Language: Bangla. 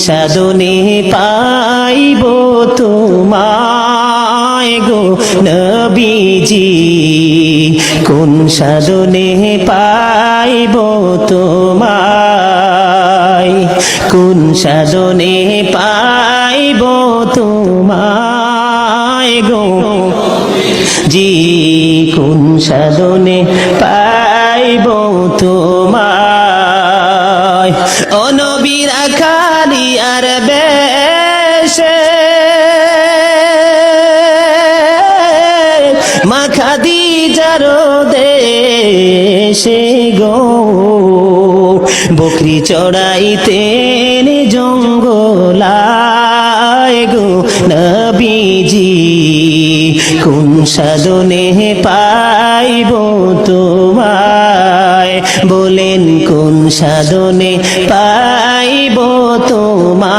সাধনে পাইব তোমায় গো নবীজি, কোন সাধনে পাইব তোমায়, কোন সাধনে পাইব তোমায় গো জি, কোন সাধনে পাইব তোমায়। ও নবীর আখালি আর বেশে মা খাদিজার দেশে গো, বকরি চড়াইতেন জঙ্গলায় গো নবীজি, কোন সাধনে পাইব তোমায়, বলেন কোন সাধনে পাইব তোমায়।